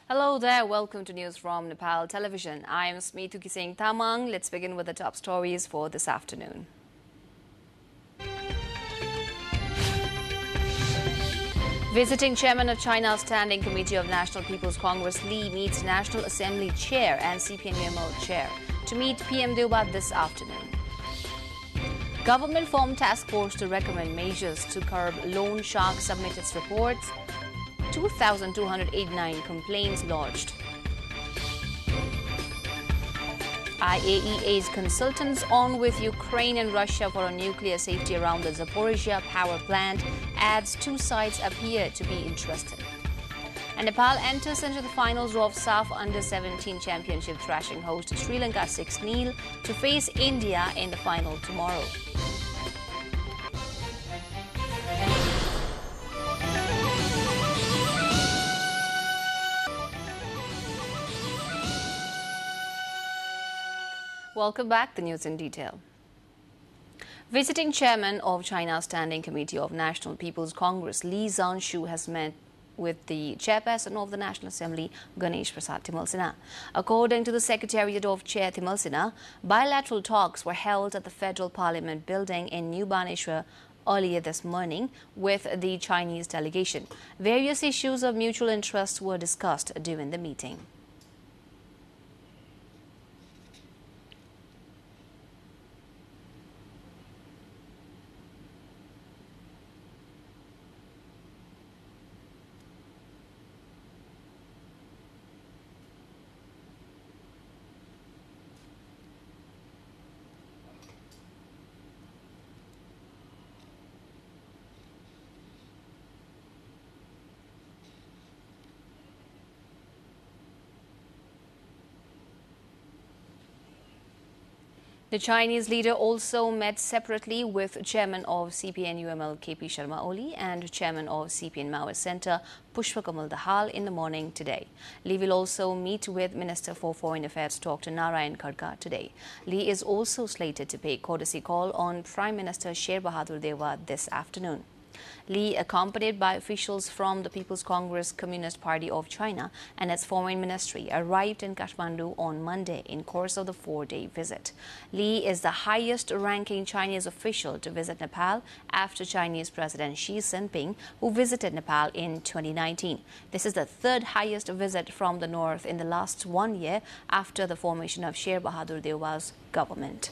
Hello there, welcome to News from Nepal Television. I am Smituki Singh Tamang. Let's begin with the top stories for this afternoon. Visiting chairman of China's Standing Committee of National People's Congress, Li meets National Assembly chair and CPNUML chair to meet PM Deobat this afternoon. Government formed task force to recommend measures to curb loan shark submit its reports. 2,289 complaints lodged. IAEA's consultants on with Ukraine and Russia for a nuclear safety around the Zaporizhzhia power plant adds two sides appear to be interested. And Nepal enters into the finals of SAF Under-17 Championship, thrashing host Sri Lanka 6-0 to face India in the final tomorrow. Welcome back. The news in detail. Visiting chairman of China's Standing Committee of National People's Congress, Li Zhanshu, has met with the chairperson of the National Assembly, Ganesh Prasad Thimalsina. According to the Secretariat of Chair Thimalsina, bilateral talks were held at the Federal Parliament building in New Baneshwar earlier this morning with the Chinese delegation. Various issues of mutual interest were discussed during the meeting. The Chinese leader also met separately with chairman of CPNUML KP Sharma Oli and chairman of CPN Maoist Centre Pushpa Kamal Dahal in the morning today. Li will also meet with Minister for Foreign Affairs Dr. Narayan Khadka today. Li is also slated to pay courtesy call on Prime Minister Sher Bahadur Deva this afternoon. Li, accompanied by officials from the People's Congress Communist Party of China and its foreign ministry, arrived in Kathmandu on Monday in course of the four-day visit. Li is the highest-ranking Chinese official to visit Nepal after Chinese President Xi Jinping, who visited Nepal in 2019. This is the third highest visit from the north in the last 1 year after the formation of Sher Bahadur Deva's government.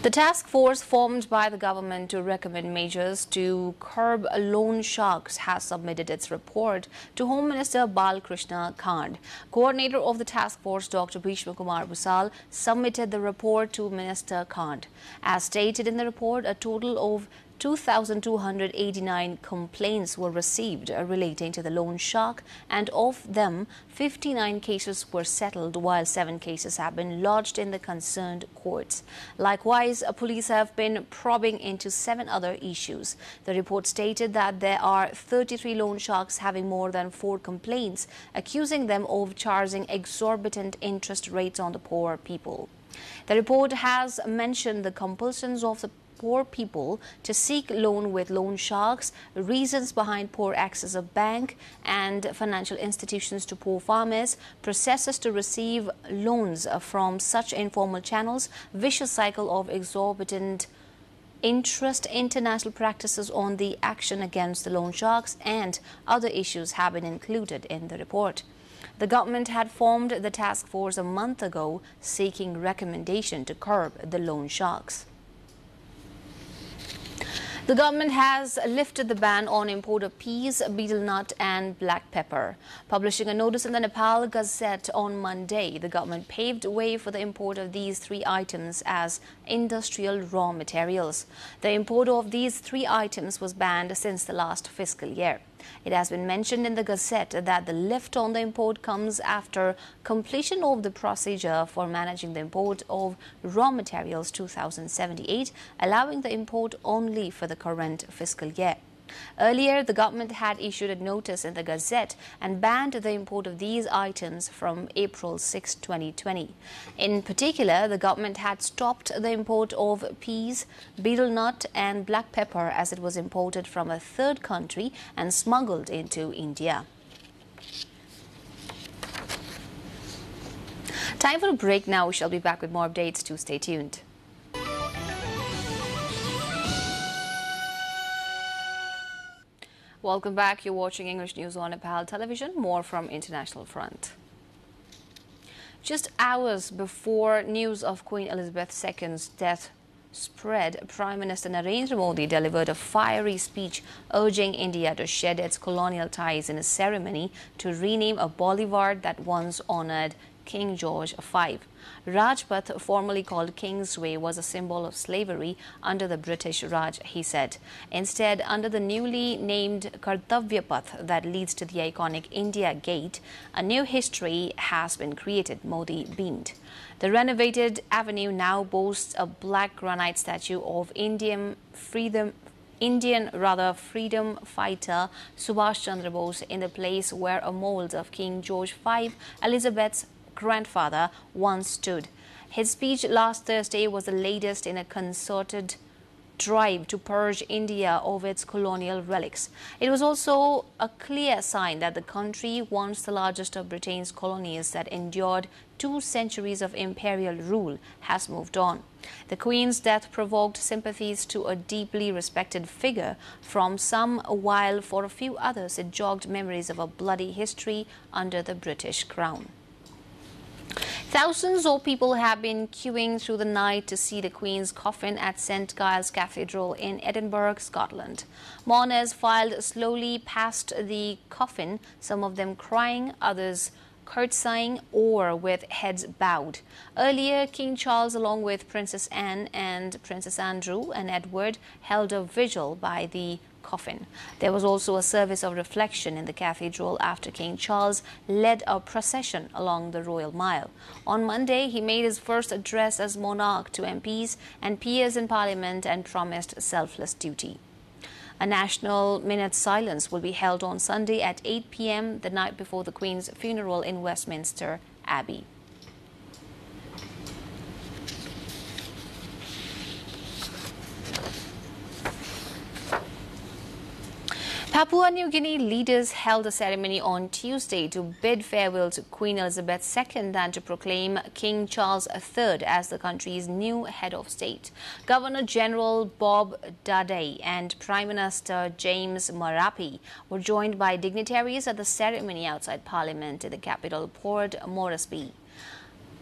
The task force formed by the government to recommend measures to curb loan sharks has submitted its report to Home Minister Balkrishna Khand. Coordinator of the task force, Dr. Bhishma Kumar Busal, submitted the report to Minister Khand. As stated in the report, a total of 2,289 complaints were received relating to the loan shark, and of them, 59 cases were settled, while 7 cases have been lodged in the concerned courts. Likewise, police have been probing into 7 other issues. The report stated that there are 33 loan sharks having more than 4 complaints, accusing them of charging exorbitant interest rates on the poor people. The report has mentioned the compulsions of the poor people to seek loan with loan sharks, reasons behind poor access of bank and financial institutions to poor farmers, processes to receive loans from such informal channels, vicious cycle of exorbitant interest, international practices on the action against the loan sharks, and other issues have been included in the report. The government had formed the task force a month ago, seeking recommendation to curb the loan sharks. The government has lifted the ban on import of peas, betel nut and black pepper. Publishing a notice in the Nepal Gazette on Monday, the government paved way for the import of these 3 items as industrial raw materials. The import of these 3 items was banned since the last fiscal year. It has been mentioned in the Gazette that the lift on the import comes after completion of the procedure for managing the import of raw materials 2078, allowing the import only for the current fiscal year. Earlier, the government had issued a notice in the Gazette and banned the import of these items from April 6, 2020. In particular, the government had stopped the import of peas, betel nut and black pepper as it was imported from a third country and smuggled into India. Time for a break now. We shall be back with more updates. Do stay tuned. Welcome back. You're watching English News on Nepal television. More from International Front. Just hours before news of Queen Elizabeth II's death spread, Prime Minister Narendra Modi delivered a fiery speech urging India to shed its colonial ties in a ceremony to rename a boulevard that once honoured King George V. Rajpath, formerly called Kingsway, was a symbol of slavery under the British Raj, he said. Instead, under the newly named Kartavya Path that leads to the iconic India Gate, a new history has been created, Modi beamed. The renovated avenue now boasts a black granite statue of Indian freedom fighter Subhash Chandra Bose in the place where a mold of King George V, Elizabeth's grandfather, once stood. His speech last Thursday was the latest in a concerted drive to purge India of its colonial relics. It was also a clear sign that the country, once the largest of Britain's colonies that endured 2 centuries of imperial rule, has moved on. The Queen's death provoked sympathies to a deeply respected figure from some, while for a few others it jogged memories of a bloody history under the British Crown. Thousands of people have been queuing through the night to see the Queen's coffin at St Giles Cathedral in Edinburgh, Scotland. Mourners filed slowly past the coffin, some of them crying, others curtsying or with heads bowed. Earlier, King Charles, along with Princess Anne and Princess Andrew and Edward, held a vigil by the coffin. There was also a service of reflection in the cathedral after King Charles led a procession along the Royal Mile. On Monday, he made his first address as monarch to MPs and peers in Parliament and promised selfless duty. A national minute silence will be held on Sunday at 8 p.m, the night before the Queen's funeral in Westminster Abbey. Papua New Guinea leaders held a ceremony on Tuesday to bid farewell to Queen Elizabeth II and to proclaim King Charles III as the country's new head of state. Governor-General Bob Dadei and Prime Minister James Marape were joined by dignitaries at the ceremony outside Parliament in the capital, Port Moresby.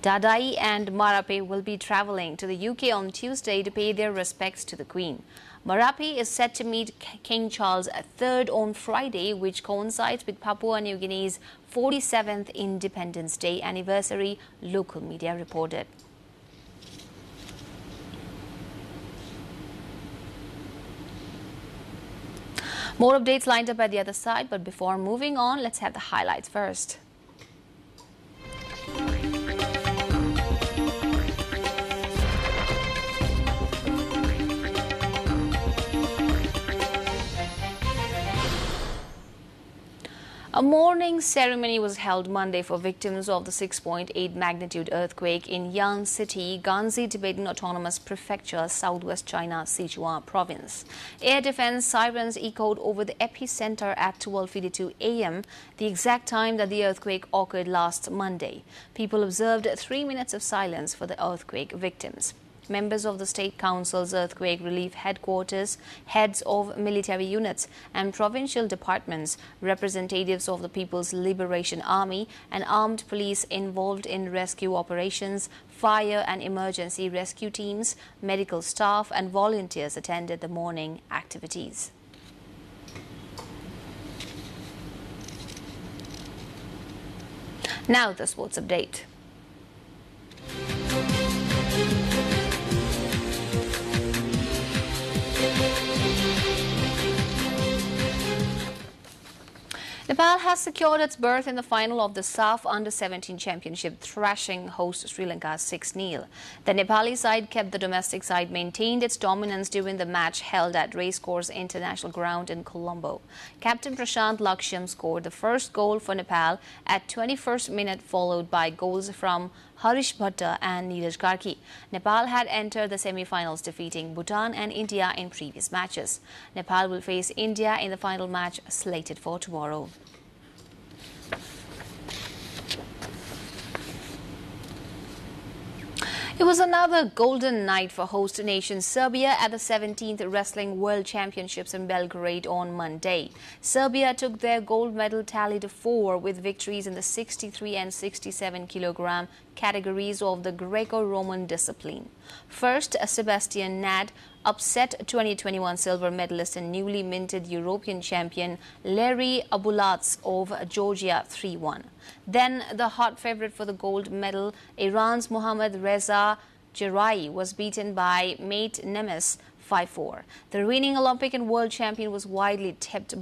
Dadai and Marape will be travelling to the UK on Tuesday to pay their respects to the Queen. Marape is set to meet King Charles III on Friday, which coincides with Papua New Guinea's 47th Independence Day anniversary, local media reported. More updates lined up at the other side, but before moving on, let's have the highlights first. A mourning ceremony was held Monday for victims of the 6.8 magnitude earthquake in Yan City, Ganzi Tibetan Autonomous Prefecture, southwest China, Sichuan province. Air defense sirens echoed over the epicenter at 12:52 a.m., the exact time that the earthquake occurred last Monday. People observed 3 minutes of silence for the earthquake victims. Members of the State Council's Earthquake Relief Headquarters, heads of military units and provincial departments, representatives of the People's Liberation Army and armed police involved in rescue operations, fire and emergency rescue teams, medical staff and volunteers attended the morning activities. Now the sports update. Nepal has secured its berth in the final of the SAF Under-17 Championship, thrashing host Sri Lanka 6-0. The Nepali side kept the domestic side maintained its dominance during the match held at Racecourse International Ground in Colombo. Captain Prashant Lakshyam scored the first goal for Nepal at 21st minute, followed by goals from Harish Bhatta and Neeraj Karki. Nepal had entered the semi-finals, defeating Bhutan and India in previous matches. Nepal will face India in the final match slated for tomorrow. It was another golden night for host nation Serbia at the 17th Wrestling World Championships in Belgrade on Monday. Serbia took their gold medal tally to 4 with victories in the 63 and 67 kilogram categories of the Greco-Roman discipline. First, Sebastian Nad upset 2021 silver medalist and newly minted European champion Larry Abulats of Georgia 3-1. Then the hot favorite for the gold medal, Iran's Mohammad Reza Jerai, was beaten by mate Nemes 5-4. The reigning Olympic and world champion was widely tipped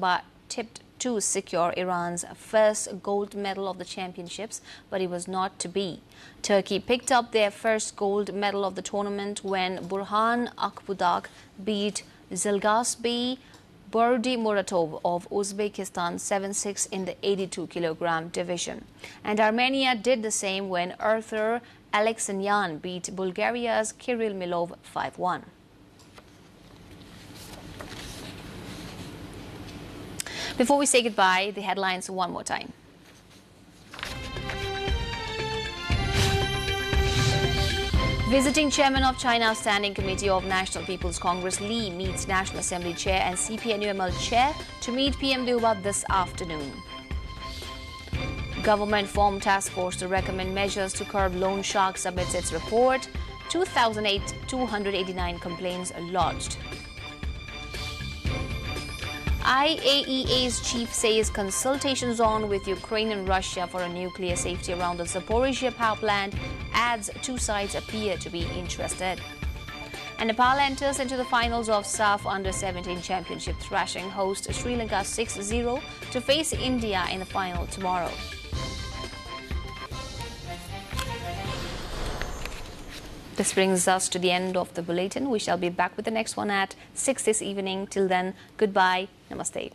to secure Iran's first gold medal of the championships, but it was not to be. Turkey picked up their first gold medal of the tournament when Burhan Akbudak beat Zilgasbey Burdi Muratov of Uzbekistan 7-6 in the 82 kilogram division. And Armenia did the same when Arthur Alexanyan beat Bulgaria's Kirill Milov 5-1. Before we say goodbye, the headlines one more time. Visiting chairman of China's Standing Committee of National People's Congress, Li, meets National Assembly chair and CPNUML chair to meet PM Deuba this afternoon. Government formed task force to recommend measures to curb loan sharks submits its report. 2,289 complaints lodged. IAEA's chief says consultations on with Ukraine and Russia for a nuclear safety around the Zaporizhzhia power plant adds two sides appear to be interested. And Nepal enters into the finals of SAF Under-17 Championship, thrashing host Sri Lanka 6-0 to face India in the final tomorrow. This brings us to the end of the bulletin. We shall be back with the next one at 6 this evening. Till then, goodbye. Namaste.